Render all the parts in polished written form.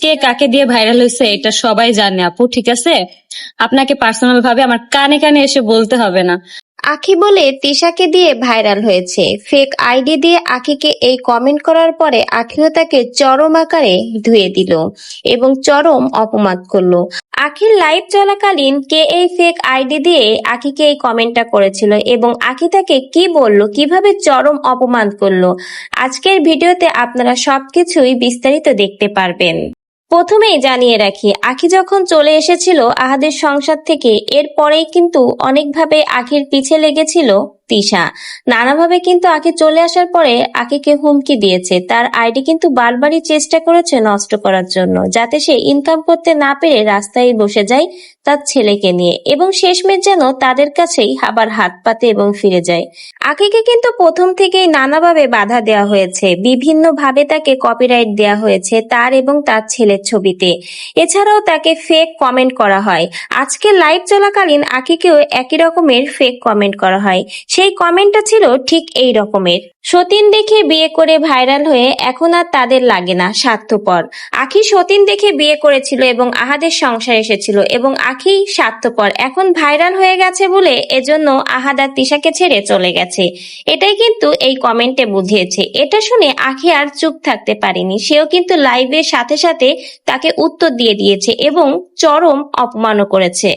কে কাকে দিয়ে ভাইরাল হয়েছে এটা সবাই জানে আপু, ঠিক আছে? আপনাকে পার্সোনাল ভাবে আমার কানে কানে এসে বলতে হবে না। আখি বলে তিশাকে দিয়ে ভাইরাল হয়েছে। ফেক আইডি দিয়ে আখিকে এই কমেন্ট করার পরে আখিও তাকে চরম আকারে ধুয়ে দিল এবং চরম অপমান করলো। আখির লাইভ চলাকালীন কে এই ফেক আইডি দিয়ে আখিকে এই কমেন্টটা করেছিল এবং আখি তাকে কি বলল, কিভাবে চরম অপমান করলো, আজকের ভিডিওতে আপনারা সবকিছুই বিস্তারিত দেখতে পারবেন। প্রথমেই জানিয়ে রাখি, আখি যখন চলে এসেছিল আহাদের সংসার থেকে, এরপরেই কিন্তু অনেকভাবে আখির পিছে লেগেছিল তিশা। নানাভাবে কিন্তু আখি চলে আসার পরে আখিকে হুমকি দিয়েছে, তার আইডি কিন্তু বারবারই চেষ্টা করেছে নষ্ট করার জন্য, যাতে সে ইনকাম করতে না পেরে রাস্তায় বসে যায় তার ছেলেকে নিয়ে, এবং শেষমেশ যেন তাদের কাছেই আবার হাত পাতে এবং ফিরে যায়। আখিকে কিন্তু প্রথম থেকেই নানাভাবে বাধা দেওয়া হয়েছে, বিভিন্ন ভাবে তাকে কপিরাইট দেওয়া হয়েছে তার এবং তার ছেলের ছবিতে। এছাড়াও তাকে ফেক কমেন্ট করা হয়। আজকে লাইভ চলাকালীন আখিকেও একই রকমের ফেক কমেন্ট করা হয়। সেই কমেন্টটা ছিল ঠিক এই রকমের: সতীন দেখে বিয়ে করে ভাইরাল হয়ে এখন আর তাদের লাগে না, স্বার্থপর। আখি সতীন দেখে বিয়ে করেছিল এবং আহাদের সংসার এসেছিল, এবং আখি স্বার্থপর, এখন ভাইরাল হয়ে গেছে বলে এজন্য আহাদ আর তিশাকে ছেড়ে চলে গেছে। এটাই কিন্তু এই কমেন্টে বুঝিয়েছে। এটা শুনে আখি আর চুপ থাকতে পারেনি, সেও কিন্তু লাইভের সাথে সাথে তাকে উত্তর দিয়ে দিয়েছে এবং চরম অপমানও করেছে।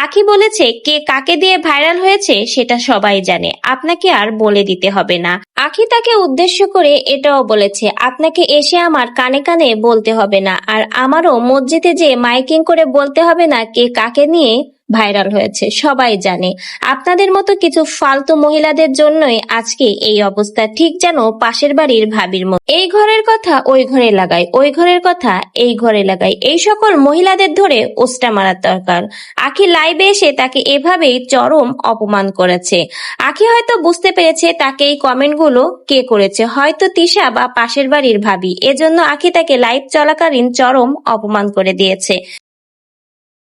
আখি বলেছে, কে কাকে দিয়ে ভাইরাল হয়েছে সেটা সবাই জানে, আপনাকে আর বলে দিতে হবে না। আখি তাকে উদ্দেশ্য করে এটাও বলেছে, আপনাকে এসে আমার কানে কানে বলতে হবে না, আর আমারও মসজিদে যে মাইকিং করে বলতে হবে না কে কাকে নিয়ে ভাইরাল হয়েছে, সবাই জানে। আপনাদের মতো কিছু ফালতু মহিলাদের জন্যই আজকে এই অবস্থা, ঠিক যেন পাশের বাড়ির ভাবির মতো। এই ঘরের কথা ওই ঘরে লাগাই, ওই ঘরের কথা এই ঘরে লাগাই, এই সকল মহিলাদের ধরে ওস্টা মারার দরকার। আখি লাইভে এসে তাকে এভাবেই চরম অপমান করেছে। আখি হয়তো বুঝতে পেরেছে তাকে এই কমেন্টগুলো কে করেছে, হয়তো তিশা বা পাশের বাড়ির ভাবি, এজন্য আখি তাকে লাইভ চলাকালীন চরম অপমান করে দিয়েছে।